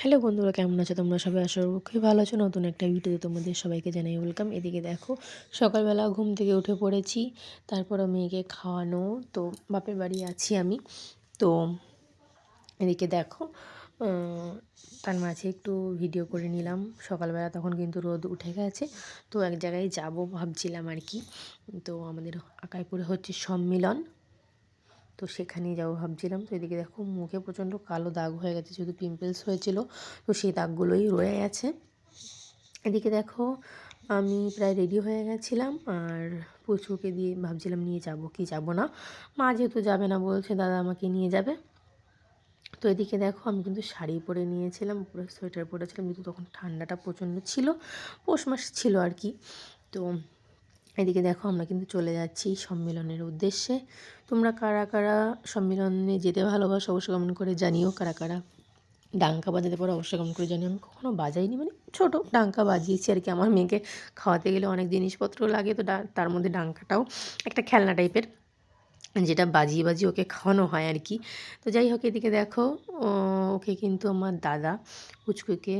Hello বন্ধুরা, কেমন আছো তোমরা সবাই? আশা করব খুবই ভালো আছো। নতুন একটা ভিডিওতে তোমাদের সবাইকে জানাই ওয়েলকাম। এদিকে দেখো, সকালবেলা ঘুম থেকে উঠে পড়েছি। তারপর মেয়েকে খাওয়ানো, তো বাপের বাড়ি আছি আমি। তো এদিকে দেখো, তার মাঝে একটু ভিডিও করে নিলাম। সকালবেলা তখন কিন্তু রোদ উঠে গেছে, তো এক জায়গায় যাব ভাবছিলাম আর কি। তো আমাদের আকাইপুরে হচ্ছে সম্মিলন, তো সেখানেই যাবো ভাবছিলাম। তো এদিকে দেখো, মুখে প্রচণ্ড কালো দাগ হয়ে গেছে, শুধু পিম্পলস হয়েছিল, তো সেই দাগগুলোই রয়ে গেছে। এদিকে দেখো, আমি প্রায় রেডি হয়ে গেছিলাম, আর পুচকুকে দিয়ে ভাবছিলাম নিয়ে যাব কি যাব না। মা যেহেতু যাবে না বলছে, দাদা আমাকে নিয়ে যাবে। তো এদিকে দেখো, আমি কিন্তু শাড়ি পরে নিয়েছিলাম, পুরো সোয়েটার পরেছিলাম, কিন্তু তখন ঠান্ডাটা প্রচণ্ড ছিল, পৌষ মাস ছিল আর কি। তো এদিকে দেখো, আমরা কিন্তু চলে যাচ্ছি সম্মেলনের উদ্দেশ্যে। তোমরা কারা কারা সম্মেলনে যেতে ভালোবাসো অবশ্যই কমেন্ট করে জানিও। কারা কারা ডাঙ্কা বাজাতে পারো অবশ্যই কমেন্ট করে জানিও। আমি কখনও বাজাইনি, মানে ছোটো ডাঙ্কা বাজিয়েছি আর কি। আমার মেয়েকে খাওয়াতে গেলে অনেক জিনিসপত্র লাগে, তো তার মধ্যে ডাঙ্কাটাও একটা খেলনা টাইপের, যেটা বাজিয়ে বাজিয়ে ওকে খাওয়ানো হয় আর কি। তো যাই হোক, এদিকে দেখো, ওকে কিন্তু আমার দাদা পুচকুকে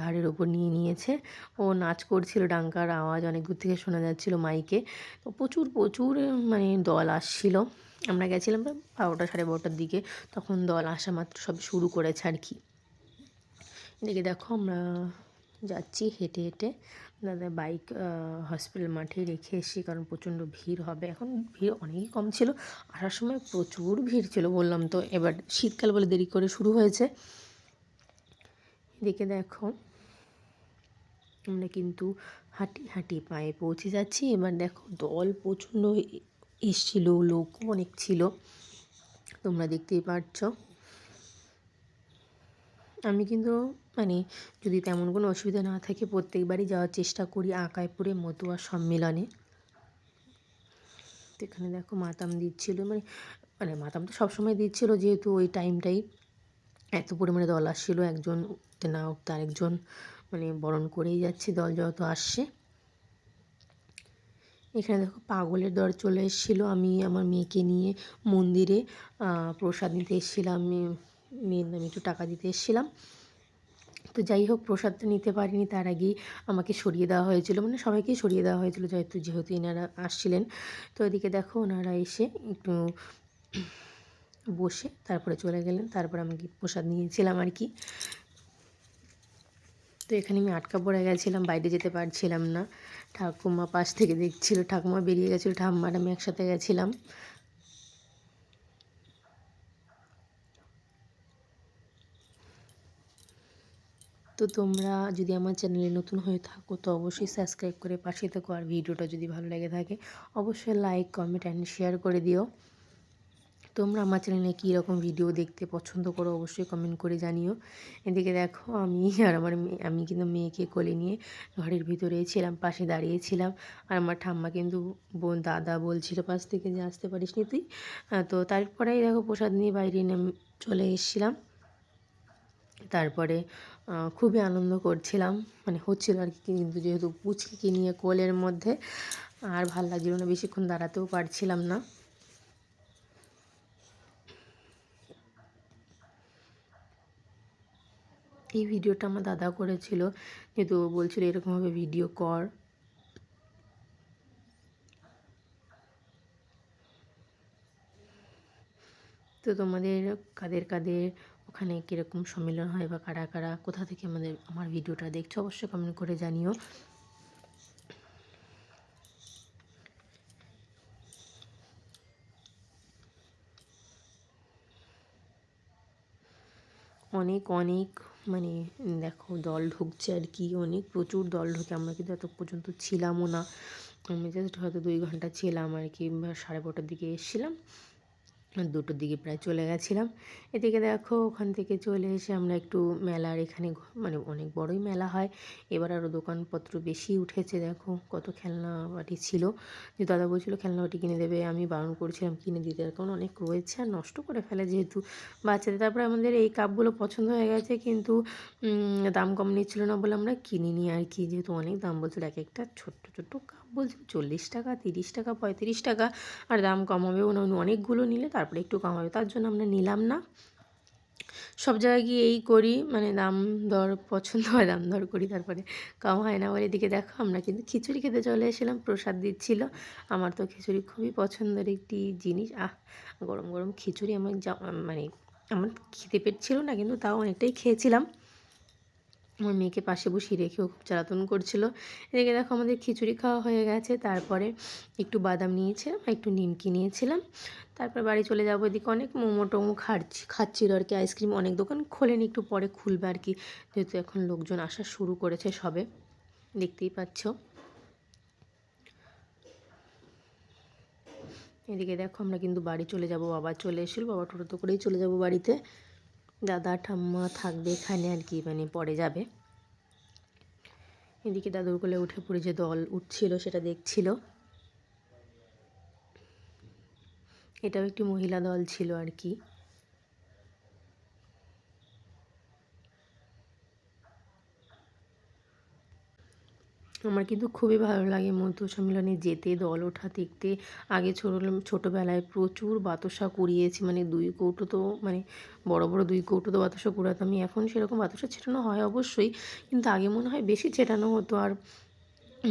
ঘাড়ের ওপর নিয়ে নিয়েছে। ও নাচ করছিল, ডাঙ্কার আওয়াজ অনেক দূর থেকে শোনা যাচ্ছিল মাইকে। তো প্রচুর প্রচুর মানে দল আসছিল। আমরা গেছিলাম প্রায় 12টা 12:30টার দিকে, তখন দল আসা মাত্র সব শুরু করেছে আর কি। এদিকে দেখো, আমরা যাচ্ছি হেঁটে হেঁটে। দাদা বাইক হসপিটাল মাঠে রেখে এসেছি, কারণ প্রচণ্ড ভিড় হবে। এখন ভিড় অনেকই কম ছিল, আসার সময় প্রচুর ভিড় ছিল বললাম তো। এবার শীতকাল বলে দেরি করে শুরু হয়েছে। এদিকে দেখো, আমরা কিন্তু হাঁটি হাঁটি পায়ে পৌঁছে যাচ্ছি। এবার দেখো, দল প্রচণ্ড এসছিল, লোকও অনেক ছিল, তোমরা দেখতেই পাচ্ছ। আমি কিন্তু মানে যদি তেমন কোনো অসুবিধা না থাকে প্রত্যেকবারই যাওয়ার চেষ্টা করি আকাইপুরে মতুয়া সম্মেলনে। তো এখানে দেখো, মাতাম দিচ্ছিলো, মানে মানে মাতাম তো সবসময় দিচ্ছিলো, যেহেতু ওই টাইমটাই এত পরিমাণে দল আসছিলো, একজন উঠতে না উঠতে আরেকজন মানে বরণ করেই যাচ্ছে দল যত আসছে। এখানে দেখো, পাগলের দল চলে এসেছিলো। আমি আমার মেয়েকে নিয়ে মন্দিরে প্রসাদ নিতে এসেছিলাম, মেয়ের নামে একটু টাকা দিতে এসেছিলাম। তো যাই হোক, প্রসাদটা নিতে পারিনি, তার আগেই আমাকে সরিয়ে দেওয়া হয়েছিল, মানে সবাইকেই সরিয়ে দেওয়া হয়েছিল যেহেতু এনারা আসছিলেন। তো এদিকে দেখো, ওনারা এসে একটু বসে তারপরে চলে গেলেন, তারপর আমি প্রসাদ নিয়েছিলাম আর কি। তো এখানে আমি আটকা পড়ে গেছিলাম, বাইরে যেতে পারছিলাম না। ঠাকুমা পাশ থেকে দেখছিল, ঠাকুমা বেরিয়ে গেছিলো, ঠাম্মার আমি একসাথে গেছিলাম। তো তোমরা যদি আমার চ্যানেলে নতুন হয়ে থাকো তো অবশ্যই সাবস্ক্রাইব করে পাশে থেকো, আর ভিডিওটা যদি ভালো লেগে থাকে অবশ্যই লাইক কমেন্ট অ্যান্ড শেয়ার করে দিও। তোমরা আমার চ্যানেলে কী রকম ভিডিও দেখতে পছন্দ করো অবশ্যই কমেন্ট করে জানিও। এদিকে দেখো, আমি আর আমার আমি কিন্তু মেয়েকে কোলে নিয়ে ঘরের ভিতরেই ছিলাম, পাশে দাঁড়িয়েছিলাম। আর আমার ঠাম্মা কিন্তু দাদা বলছিল পাশ থেকে যে আসতে পারিস নি তুই। তো তারপরেই দেখো, প্রসাদ নিয়ে বাইরে চলে এসেছিলাম। তারপরে খুবই আনন্দ করছিলাম, মানে হচ্ছিল আর কি, কিন্তু যেহেতু পুচকিকে নিয়ে কোলের মধ্যে আর ভাল লাগছিল না, বেশিক্ষণ দাঁড়াতেও পারছিলাম না। এই ভিডিওটা আমার দাদা করেছিল, যেহেতু ও বলছিল এরকমভাবে ভিডিও কর। তো তোমাদের কাদের কাদের ওখানে কীরকম সম্মেলন হয়, বা কারা কারা কোথা থেকে আমার ভিডিওটা দেখছো অবশ্যই কমেন্ট করে জানিও। অনেক অনেক মানে দেখো, দল ঢুকছে আর কি, অনেক প্রচুর দল ঢুকে। আমরা কিন্তু এত পর্যন্ত ছিলামও না, আমি জাস্ট হয়তো 2 ঘন্টা ছিলাম আর কি। 12:30টার দিকে এসেছিলাম, 2টোর দিকে প্রায় চলে গেছিলাম। এদিকে দেখো, ওখান থেকে চলে এসে আমরা একটু মেলার এখানে, মানে অনেক বড়ই মেলা হয় এবার, আরও দোকানপত্র বেশি উঠেছে। দেখো কত খেলনাবাটি ছিল, যে দাদা বলছিল খেলনাবাটি কিনে দেবে, আমি বারণ করছিলাম কিনে দিতে, কারণ অনেক রয়েছে আর নষ্ট করে ফেলে যেহেতু বাচ্চাদের। তারপরে আমাদের এই কাপগুলো পছন্দ হয়ে গেছে, কিন্তু দাম কম নিচ্ছিল না বলে আমরা কিনিনি আর কি, যেহেতু অনেক দাম বলছিল। এক একটা ছোট্ট ছোট্ট কাপ বলছিল 40 টাকা, 30 টাকা, 35 টাকা, আর দাম কম হবেও না, অনেকগুলো নিলে তারপরে একটু কম হবে, তার জন্য আমরা নিলাম না। সব জায়গায় গিয়ে এই করি, মানে দাম দর পছন্দ হয় দাম দর করি, তারপরে কম হয় না বলে। এদিকে দেখো আমরা কিন্তু খিচুড়ি খেতে চলে এসেছিলাম, প্রসাদ দিচ্ছিল। আমার তো খিচুড়ি খুবই পছন্দের একটি জিনিস। গরম গরম খিচুড়ি আমার মানে আমার খিদে পেট ছিল না, কিন্তু তাও অনেকটাই খেয়েছিলাম। আমার মেয়েকে পাশে বসিয়ে রেখেও খুব জ্বালাতন করছিল। এদিকে দেখো আমাদের খিচুড়ি খাওয়া হয়ে গেছে, তারপরে একটু বাদাম নিয়েছিলাম, একটু নিমকি নিয়েছিলাম। তারপর বাড়ি চলে যাবো। এদিকে অনেক মোমো টোমো খাচ্ছিল আর কি। আইসক্রিম অনেক দোকান খোলেনি, একটু পরে খুলবে আর কি, যেহেতু এখন লোকজন আসা শুরু করেছে সবে, দেখতেই পাচ্ছ। এদিকে দেখো আমরা কিন্তু বাড়ি চলে যাব, বাবা চলে এসেছিল, বাবা টোটো করেই চলে যাব বাড়িতে। দাদা ঠাম্মা থাকবে এখানে আর কি, মানে পরে যাবে। এদিকে দাদুর কোলে উঠে পড়ে যে দল উঠছিল সেটা দেখছিল। এটাও একটি মহিলা দল ছিল আর কি। আমার কিন্তু খুবই ভালো লাগে মধু সম্মেলনে যেতে, দল ওঠা দেখতে। আগে ছোটোবেলায় প্রচুর বাতাসা কুড়িয়েছি, মানে 2 কৌটো তো, মানে বড় বড় 2 কৌটো তো বাতাসা কুড়াতাম আমি। এখন সেরকম বাতাসা ছেটানো হয় অবশ্যই, কিন্তু আগে মনে হয় বেশি ছেটানো হতো। আর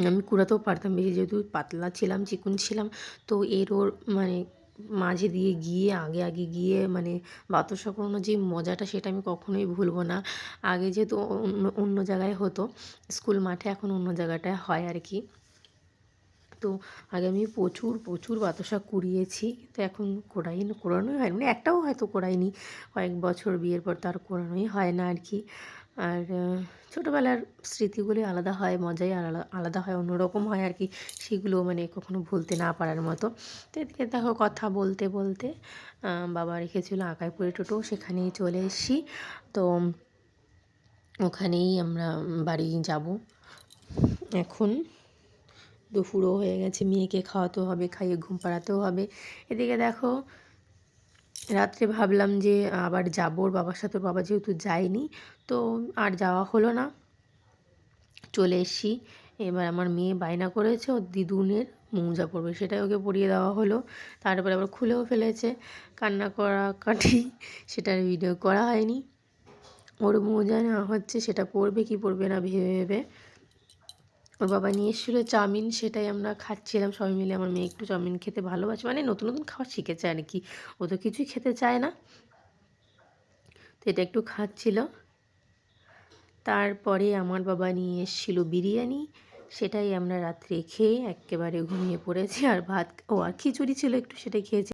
আমি কুড়াতেও পারতাম বেশি, যেহেতু পাতলা ছিলাম, চিকন ছিলাম। তো ওর মানে মাঝে দিয়ে গিয়ে আগে আগে গিয়ে মানে বাতাসা কুড়ানোর যে মজাটা, সেটা আমি কখনোই ভুলবো না। আগে যেহেতু অন্য অন্য জায়গায় হতো স্কুল মাঠে, এখন অন্য জায়গাটায় হয় আর কি। তো আগে আমি প্রচুর প্রচুর বাতাসা কুড়িয়েছি, কিন্তু এখন কোড়ানোই হয়, মানে একটাও হয়তো কোড়াইনি কয়েক বছর বিয়ের পর, তার কোড়ানোই হয় না আর কি। আর ছোটোবেলার স্মৃতিগুলি আলাদা হয়, মজাই আলাদা আলাদা হয়, অন্যরকম হয় আর কি। সেগুলো মানে কখনো ভুলতে না পারার মতো। তো এদিকে দেখো কথা বলতে বলতে বাবা রেখেছিল আকাইপুরে টোটো, সেখানেই চলে এসেছি। তো ওখানেই আমরা বাড়ি যাব এখন। দুপুরও হয়ে গেছে, মেয়েকে খাওয়াতেও হবে, খাইয়ে ঘুম পাড়াতেও হবে। এদিকে দেখো রাত্রে ভাবলাম যে আবার যাবো ওর বাবার সাথে, বাবা যেহেতু যায়নি তো আর যাওয়া হলো না, চলে এসছি। এবার আমার মেয়ে বায়না করেছে ওর দিদুনের মৌজা পড়বে, সেটাই ওকে পরিয়ে দেওয়া হলো। তারপরে আবার খুলেও ফেলেছে, কান্না কাটি, সেটার ভিডিও করা হয়নি। ওর মৌজা নেওয়া হচ্ছে, সেটা পড়বে কি পড়বে না ভেবে ভেবে। ওর বাবা নিয়ে এসেছিলো চাউমিন, সেটাই আমরা খাচ্ছিলাম সবাই মিলে। আমার মেয়ে একটু চাউমিন খেতে ভালোবাসে, মানে নতুন নতুন খাওয়া শিখেছে আর কি, ও তো কিছুই খেতে চায় না, তো এটা একটু খাচ্ছিল। তারপরে আমার বাবা নিয়ে এসেছিলো বিরিয়ানি, সেটাই আমরা রাত্রে খেয়ে একেবারে ঘুমিয়ে পড়েছি। আর ভাত, আর খিচুড়ি ছিল একটু, সেটাই খেয়েছি।